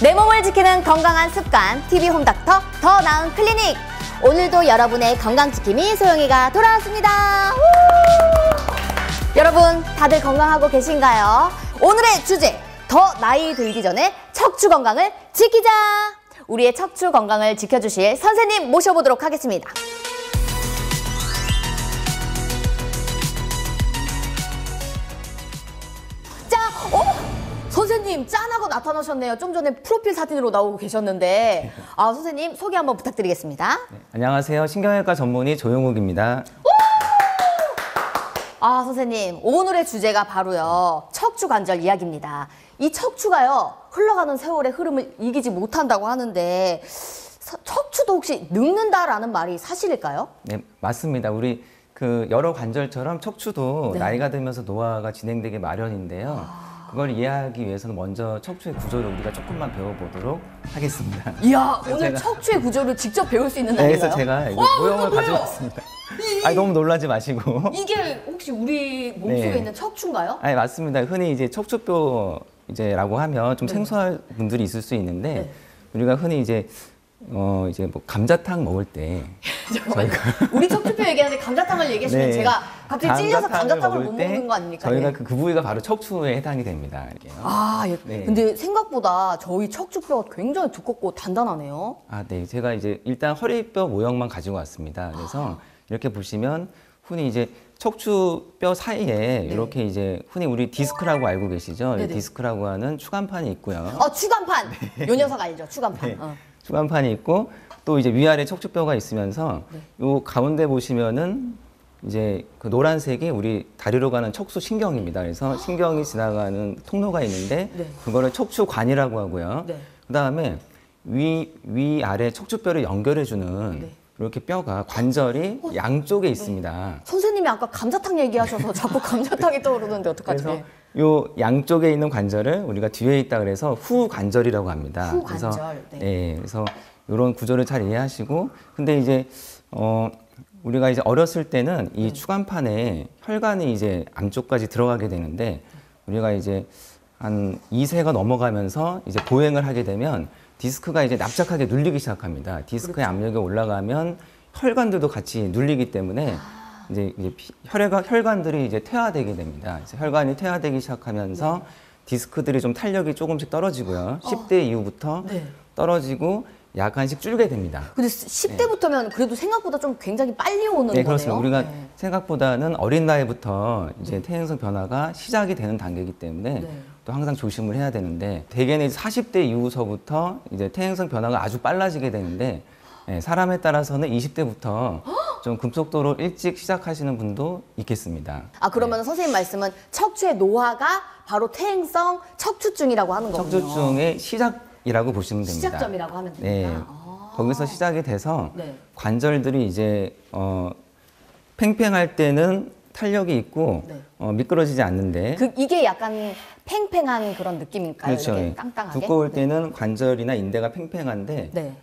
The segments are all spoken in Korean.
내 몸을 지키는 건강한 습관, TV 홈닥터 더 나은 클리닉. 오늘도 여러분의 건강지킴이 소영이가 돌아왔습니다. 여러분 다들 건강하고 계신가요? 오늘의 주제, 더 나이 들기 전에 척추 건강을 지키자. 우리의 척추 건강을 지켜주실 선생님 모셔보도록 하겠습니다. 선생님 짠하고 나타나셨네요. 좀 전에 프로필 사진으로 나오고 계셨는데 선생님 소개 한번 부탁드리겠습니다. 네, 안녕하세요. 신경외과 전문의 조용욱입니다. 선생님 오늘의 주제가 바로요 척추 관절 이야기입니다. 이 척추가요 흘러가는 세월의 흐름을 이기지 못한다고 하는데 척추도 혹시 늙는다라는 말이 사실일까요? 네, 맞습니다. 우리 여러 관절처럼 척추도 네. 나이가 들면서 노화가 진행되기 마련인데요. 그걸 이해하기 위해서는 먼저 척추의 구조를 우리가 조금만 배워보도록 하겠습니다. 이야, 오늘 척추의 구조를 직접 배울 수 있는 날인가요? 그래서 제가 모형을 가져왔습니다. 너무 놀라지 마시고. 이게 혹시 우리 몸속에 네. 있는 척추인가요? 아니, 맞습니다. 흔히 이제 척추뼈라고 하면 좀 생소한 분들이 있을 수 있는데 우리가 흔히 이제 뭐 감자탕 먹을 때 저희가 우리 척추뼈 얘기하는데 감자탕을 얘기하시면 제가 갑자기 찔려서 감자탕을 못 먹는 거 아닙니까? 저희가 그 부위가 바로 척추에 해당이 됩니다. 예. 근데 생각보다 저희 척추뼈가 굉장히 두껍고 단단하네요. 네. 제가 이제 일단 허리뼈 모형만 가지고 왔습니다. 그래서 이렇게 보시면 흔히 이제 척추뼈 사이에 이렇게 이제 흔히 우리 디스크라고 알고 계시죠? 이 디스크라고 하는 추간판이 있고요. 추간판! 요 녀석 알죠? 추간판. 추간판이 있고 또 이제 위아래 척추뼈가 있으면서 요 가운데 보시면은 이제 그 노란색이 우리 다리로 가는 척수 신경입니다. 그래서 신경이 지나가는 통로가 있는데 그거를 척추관이라고 하고요. 그다음에 위아래 척추뼈를 연결해주는 이렇게 뼈가 관절이 양쪽에 있습니다. 선생님이 아까 감자탕 얘기하셔서 자꾸 감자탕이 떠오르는데 어떡하죠? 그래서 요 양쪽에 있는 관절을 우리가 뒤에 있다 그래서 후관절이라고 합니다. 후관절. 그래서 이런 구조를 잘 이해하시고, 근데 이제 우리가 이제 어렸을 때는 이 추간판에 혈관이 이제 안쪽까지 들어가게 되는데 우리가 이제 한 2세가 넘어가면서 이제 보행을 하게 되면 디스크가 이제 납작하게 눌리기 시작합니다. 디스크의 압력이 올라가면 혈관들도 같이 눌리기 때문에 이제 혈관들이 이제 퇴화되게 됩니다. 혈관이 퇴화되기 시작하면서 디스크들이 좀 탄력이 조금씩 떨어지고요. 10대 이후부터 떨어지고 약간씩 줄게 됩니다. 근데 10대부터면 그래도 생각보다 좀 굉장히 빨리 오는 거네요. 그렇습니다. 우리가 생각보다는 어린 나이부터 이제 퇴행성 변화가 시작이 되는 단계이기 때문에 또 항상 조심을 해야 되는데 대개는 40대 이후서부터 이제 퇴행성 변화가 아주 빨라지게 되는데 사람에 따라서는 20대부터 좀 급속도로 일찍 시작하시는 분도 있겠습니다. 그러면 선생님 말씀은 척추의 노화가 바로 퇴행성 척추증이라고 하는 거군요. 척추증의 시작이라고 보시면 됩니다. 시작점이라고 하면 됩니다. 거기서 시작이 돼서 관절들이 이제 팽팽할 때는 탄력이 있고 미끄러지지 않는데 이게 약간 팽팽한 그런 느낌일까요? 그렇죠. 이렇게 땅땅하게? 두꺼울 때는 관절이나 인대가 팽팽한데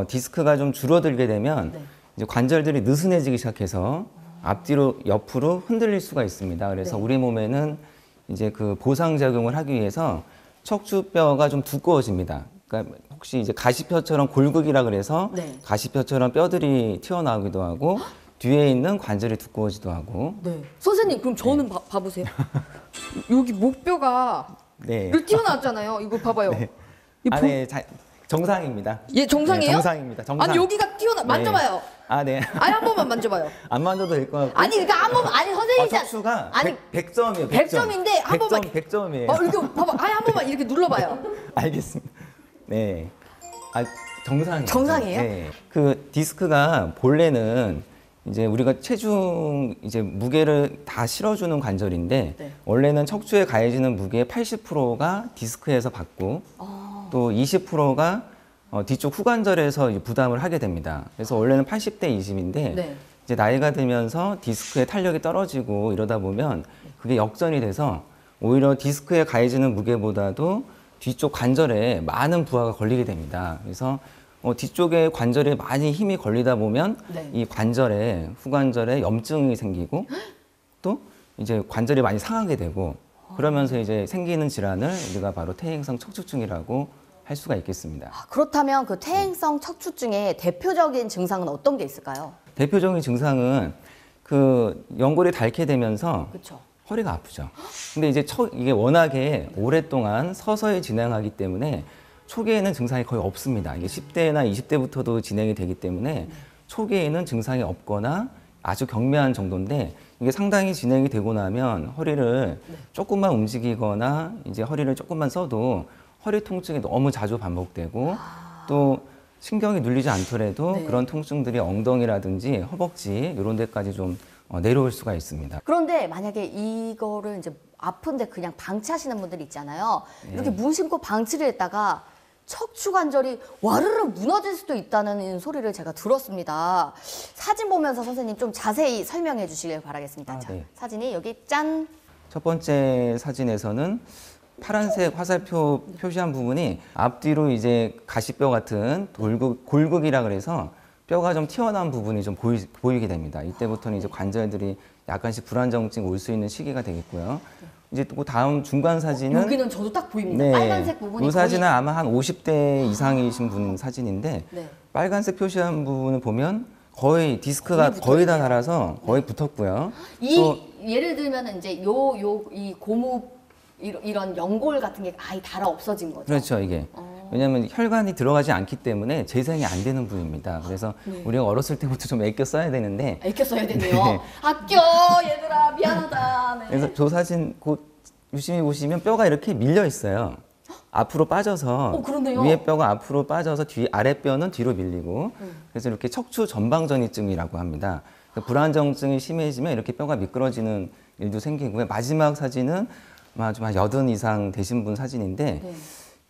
디스크가 좀 줄어들게 되면 이제 관절들이 느슨해지기 시작해서 앞뒤로 옆으로 흔들릴 수가 있습니다. 그래서 우리 몸에는 이제 그 보상작용을 하기 위해서 척추뼈가 좀 두꺼워집니다. 그러니까 혹시 이제 가시뼈처럼 골극이라 그래서 가시뼈처럼 뼈들이 튀어나오기도 하고 뒤에 있는 관절이 두꺼워지기도 하고. 선생님 그럼 저는 봐보세요. 여기 목뼈가 튀어나왔잖아요. 이거 봐봐요. 정상입니다. 정상이에요? 정상입니다. 정상. 아니 여기가 만져봐요. 아니 한 번만 만져봐요. 안 만져도 될 것 같고. 그러니까 한 번만. 선생님 척추가 100점이에요. 100점인데 한 번만. 100점이에요. 이렇게 봐봐. 한 번만 이렇게 눌러봐요. 알겠습니다. 정상이에요. 정상이에요? 그 디스크가 본래는 이제 우리가 체중 무게를 다 실어주는 관절인데 원래는 척추에 가해지는 무게의 80%가 디스크에서 받고 또 20%가 뒤쪽 후관절에서 부담을 하게 됩니다. 그래서 원래는 80대 20인데 이제 나이가 들면서 디스크의 탄력이 떨어지고 이러다 보면 그게 역전이 돼서 오히려 디스크에 가해지는 무게보다도 뒤쪽 관절에 많은 부하가 걸리게 됩니다. 그래서 뒤쪽에 관절에 많이 힘이 걸리다 보면 이 관절에 후관절에 염증이 생기고 또 이제 관절이 많이 상하게 되고 그러면서 이제 생기는 질환을 우리가 바로 퇴행성 척추증이라고 할 수가 있겠습니다. 그렇다면 그 퇴행성 척추증의 대표적인 증상은 어떤 게 있을까요? 대표적인 증상은 그 연골이 닳게 되면서 그렇죠. 허리가 아프죠. 근데 이제 이게 워낙에 오랫동안 서서히 진행하기 때문에 초기에는 증상이 거의 없습니다. 이게 10대나 20대부터도 진행이 되기 때문에 초기에는 증상이 없거나 아주 경미한 정도인데 이게 상당히 진행이 되고 나면 허리를 조금만 움직이거나 이제 허리를 조금만 써도 허리 통증이 너무 자주 반복되고 또 신경이 눌리지 않더라도 네. 그런 통증들이 엉덩이라든지 허벅지 이런 데까지 좀 내려올 수가 있습니다. 그런데 만약에 이거를 이제 아픈데 그냥 방치하시는 분들이 있잖아요. 이렇게 무심코 방치를 했다가 척추 관절이 와르르 무너질 수도 있다는 소리를 제가 들었습니다. 사진 보면서 선생님 좀 자세히 설명해 주시길 바라겠습니다. 자, 네. 사진이 여기 짠. 첫 번째 사진에서는 파란색 화살표 표시한 부분이 앞뒤로 이제 가시뼈 같은 골극이라 그래서 뼈가 좀 튀어나온 부분이 좀 보이게 됩니다. 이때부터는 이제 관절들이 약간씩 불안정증 올 수 있는 시기가 되겠고요. 이제 또 다음 중간 사진은 여기는 저도 딱 보입니다. 빨간색 부분이 이 사진은 아마 한 50대 이상이신 분 사진인데 네. 빨간색 표시한 부분을 보면 거의 디스크가 거의 다 달아서 거의 붙었고요. 또 예를 들면 이제 이 고무 이런 연골 같은 게 아예 달아 없어진 거죠. 그렇죠, 이게. 왜냐하면 혈관이 들어가지 않기 때문에 재생이 안 되는 부위입니다. 그래서 우리가 어렸을 때부터 좀 애껴 써야 되는데. 애껴 써야 되네요. 네. 아껴 얘들아 미안하다. 네. 그래서 저 사진 곧 유심히 보시면 뼈가 이렇게 밀려 있어요. 앞으로 빠져서 그러네요. 위에 뼈가 앞으로 빠져서 아래 뼈는 뒤로 밀리고 그래서 이렇게 척추 전방전이증이라고 합니다. 그러니까 불안정증이 심해지면 이렇게 뼈가 미끄러지는 일도 생기고요. 마지막 사진은 아마 좀 한 80 이상 되신 분 사진인데 네.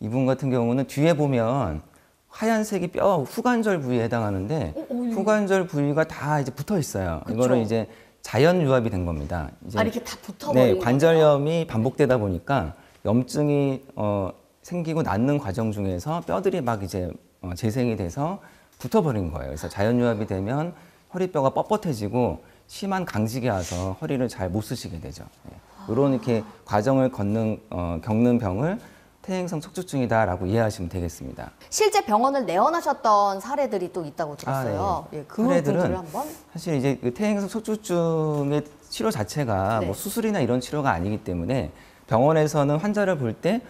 이분 같은 경우는 뒤에 보면 하얀색이 뼈 후관절 부위에 해당하는데 후관절 부위가 다 이제 붙어 있어요. 그쵸? 이거를 이제 자연 유압이 된 겁니다. 이제 이렇게 다 붙어버리는 네, 관절염이 반복되다 보니까 염증이 생기고 낫는 과정 중에서 뼈들이 막 이제 재생이 돼서 붙어버린 거예요. 그래서 자연 유압이 되면 허리뼈가 뻣뻣해지고 심한 강직이 와서 허리를 잘 못 쓰시게 되죠. 이런 이렇게 과정을 겪는 병을 퇴행성 척추증이다라고 이해하시면 되겠습니다. 실제 병원을 내원하셨던 사례들이 또 있다고 들었어요. 네. 예, 그 부분들을 한번. 사실 이제 그 퇴행성 척추증의 치료 자체가 네. 뭐 수술이나 이런 치료가 아니기 때문에 병원에서는 환자를 볼 때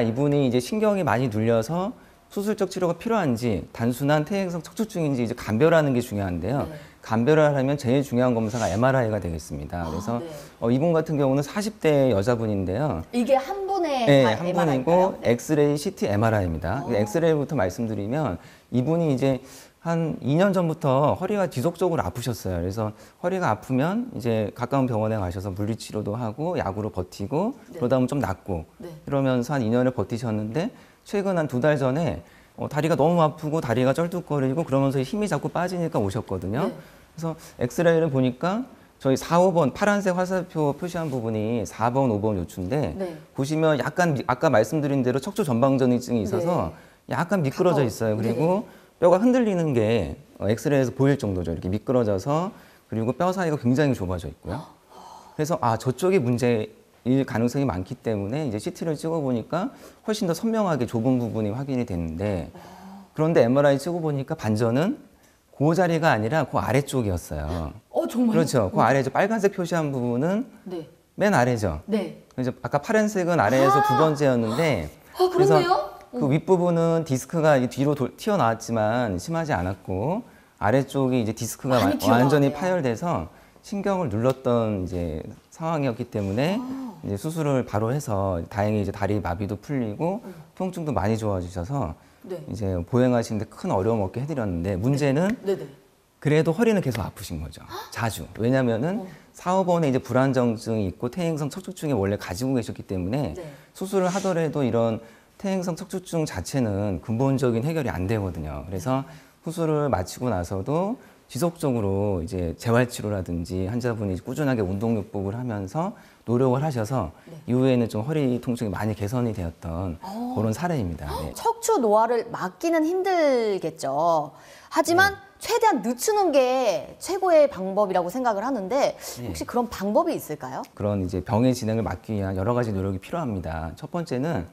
이분이 이제 신경이 많이 눌려서 수술적 치료가 필요한지 단순한 퇴행성 척추증인지 이제 감별하는 게 중요한데요. 네. 감별을 하려면 제일 중요한 검사가 MRI가 되겠습니다. 그래서 네. 이분 같은 경우는 40대 여자분인데요. 이게 한 분의 네, 다 한 MRI 분이고 인가요? 네. 엑스레이, CT, MRI입니다. 엑스레이부터 말씀드리면 이분이 이제 한 2년 전부터 허리가 지속적으로 아프셨어요. 그래서 허리가 아프면 이제 가까운 병원에 가셔서 물리치료도 하고 약으로 버티고 그러다 보면 좀 낫고 이러면서 한 2년을 버티셨는데 최근 한 2달 전에 다리가 너무 아프고 다리가 쩔뚝거리고 그러면서 힘이 자꾸 빠지니까 오셨거든요. 그래서 엑스레이를 보니까 저희 4, 5번 파란색 화살표 표시한 부분이 4번, 5번 요추인데 보시면 약간 아까 말씀드린 대로 척추 전방전이증이 있어서 약간 미끄러져 있어요. 그리고 뼈가 흔들리는 게 엑스레이에서 보일 정도죠. 이렇게 미끄러져서 그리고 뼈 사이가 굉장히 좁아져 있고요. 그래서 저쪽이 문제일 가능성이 많기 때문에 이제 CT를 찍어보니까 훨씬 더 선명하게 좁은 부분이 확인이 됐는데 그런데 MRI 찍어보니까 반전은 그 자리가 아니라 그 아래쪽이었어요. 정말요? 그렇죠. 그 아래죠. 빨간색 표시한 부분은 네. 맨 아래죠. 네. 그래서 아까 파란색은 아래에서 두 번째였는데 그러네요. 그 윗부분은 디스크가 뒤로 튀어나왔지만 심하지 않았고 아래쪽이 이제 디스크가 많이 완전히 튀어나왔네요. 파열돼서 신경을 눌렀던 이제 상황이었기 때문에 이제 수술을 바로 해서 다행히 이제 다리 마비도 풀리고 통증도 많이 좋아지셔서 이제 보행하시는데 큰 어려움 없게 해드렸는데 문제는 그래도 허리는 계속 아프신 거죠. 자주. 왜냐면은 4, 5번에 이제 불안정증이 있고 퇴행성 척추증이 원래 가지고 계셨기 때문에 수술을 하더라도 이런 퇴행성 척추증 자체는 근본적인 해결이 안 되거든요. 그래서 수술을 마치고 나서도 지속적으로 이제 재활치료라든지 환자분이 꾸준하게 운동요법을 하면서 노력을 하셔서 이후에는 좀 허리 통증이 많이 개선이 되었던 그런 사례입니다. 네. 척추 노화를 막기는 힘들겠죠. 하지만 최대한 늦추는 게 최고의 방법이라고 생각을 하는데 혹시 그런 방법이 있을까요? 그런 이제 병의 진행을 막기 위한 여러 가지 노력이 필요합니다. 첫 번째는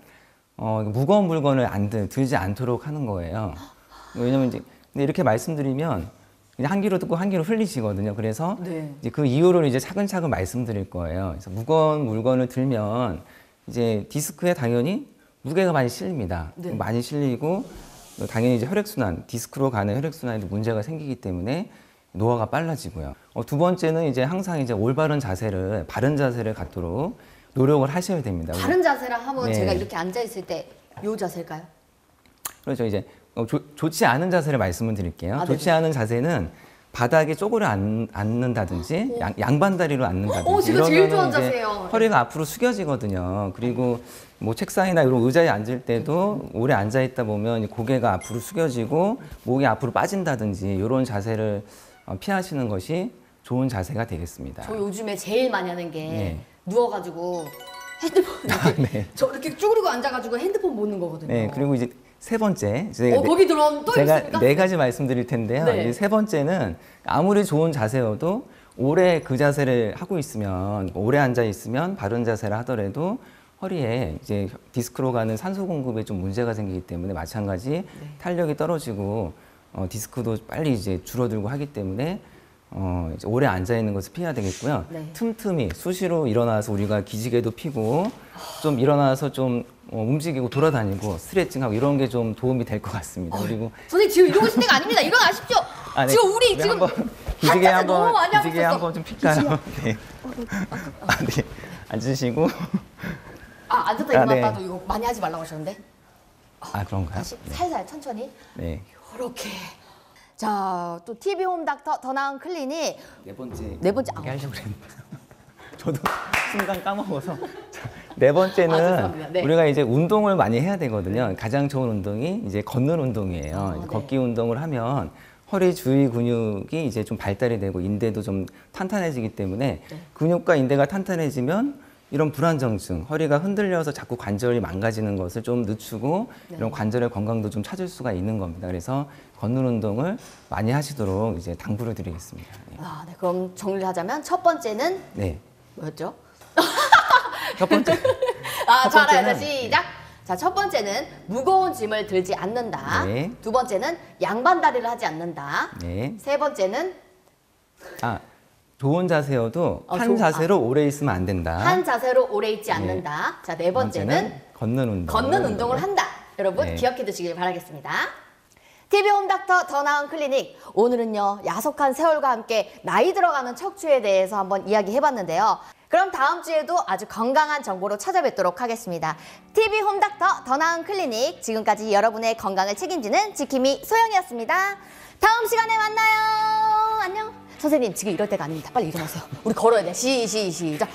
무거운 물건을 들지 않도록 하는 거예요. 왜냐면 이제 근데 이렇게 말씀드리면 그냥 한 귀로 듣고 한 귀로 흘리시거든요. 그래서 네. 이제 그 이유를 이제 차근차근 말씀드릴 거예요. 그래서 무거운 물건을 들면 이제 디스크에 당연히 무게가 많이 실립니다. 네. 많이 실리고 당연히 이제 혈액순환, 디스크로 가는 혈액순환에도 문제가 생기기 때문에 노화가 빨라지고요. 두 번째는 이제 항상 이제 올바른 자세를, 바른 자세를 갖도록 노력을 하셔야 됩니다. 바른 자세라 하면 네. 제가 이렇게 앉아 있을 때 요 자세일까요? 그렇죠. 이제 좋지 않은 자세를 말씀을 드릴게요. 아, 좋지 네네. 않은 자세는 바닥에 쪼그려 앉는다든지 양반다리로 앉는다든지 오, 제가 제일 이러면은 좋아하는 이제 자세예요. 허리가 앞으로 숙여지거든요. 그리고 뭐 책상이나 이런 의자에 앉을 때도 오래 앉아 있다 보면 고개가 앞으로 숙여지고 목이 앞으로 빠진다든지 이런 자세를 피하시는 것이 좋은 자세가 되겠습니다. 저 요즘에 제일 많이 하는 게 네. 누워가지고 핸드폰 이렇게 네. 저 이렇게 쭈그리고 앉아가지고 핸드폰 보는 거거든요. 네, 그리고 이제 세 번째, 제가 거기 들어오면 또 제가 있습니까? 네 가지 말씀드릴 텐데요. 네. 이제 세 번째는 아무리 좋은 자세여도 오래 그 자세를 하고 있으면, 오래 앉아 있으면 바른 자세를 하더라도 허리에 이제 디스크로 가는 산소 공급에 좀 문제가 생기기 때문에 마찬가지 탄력이 떨어지고 디스크도 빨리 이제 줄어들고 하기 때문에 이제 오래 앉아 있는 것을 피해야 되겠고요. 네. 틈틈이 수시로 일어나서 우리가 기지개도 피고 좀 일어나서 좀 움직이고 돌아다니고 스트레칭하고 이런 게 좀 도움이 될 것 같습니다. 그리고 선생님 지금 이러실 때가 아닙니다. 일어나십시오. 아, 네. 지금 우리 네, 지금 한번 기지개 한자세 너무 많이 하고 기지개 있었어. 한번 좀 필까요? 네. 네. 앉으시고 앉았다 아, 일어났다도 네. 이거 많이 하지 말라고 하셨는데 그런가요? 다시 살살 천천히 네. 이렇게. 자, 또 TV 홈 닥터 더 나은 클리닉 네 번째 얘기하려고 그랬는데 저도 순간 까먹어서 네 번째는 죄송합니다. 네. 우리가 이제 운동을 많이 해야 되거든요. 가장 좋은 운동이 이제 걷는 운동이에요. 네. 걷기 운동을 하면 허리 주위 근육이 이제 좀 발달이 되고 인대도 좀 탄탄해지기 때문에 근육과 인대가 탄탄해지면 이런 불안정증, 허리가 흔들려서 자꾸 관절이 망가지는 것을 좀 늦추고 이런 관절의 건강도 좀 찾을 수가 있는 겁니다. 그래서 걷는 운동을 많이 하시도록 이제 당부를 드리겠습니다. 네. 네, 그럼 정리를 하자면 첫 번째는 네. 뭐였죠? 첫 번째. 첫 잘 알아요. 번째는- 시작. 자, 첫 번째는 무거운 짐을 들지 않는다. 네. 두 번째는 양반다리를 하지 않는다. 네. 세 번째는 좋은 자세여도 한 자세로 오래 있으면 안 된다. 한 자세로 오래 있지 않는다. 자, 네 번째는 걷는 운동. 걷는 운동을 한다. 여러분 네. 기억해 두시길 바라겠습니다. TV 홈닥터 더 나은 클리닉, 오늘은요 야속한 세월과 함께 나이 들어가는 척추에 대해서 한번 이야기해봤는데요. 그럼 다음 주에도 아주 건강한 정보로 찾아뵙도록 하겠습니다. TV 홈닥터 더 나은 클리닉, 지금까지 여러분의 건강을 책임지는 지킴이 소영이었습니다. 다음 시간에 만나요. 안녕. 선생님 지금 이럴 때가 아닙니다. 빨리 일어나세요. 우리 걸어야 돼. 시작.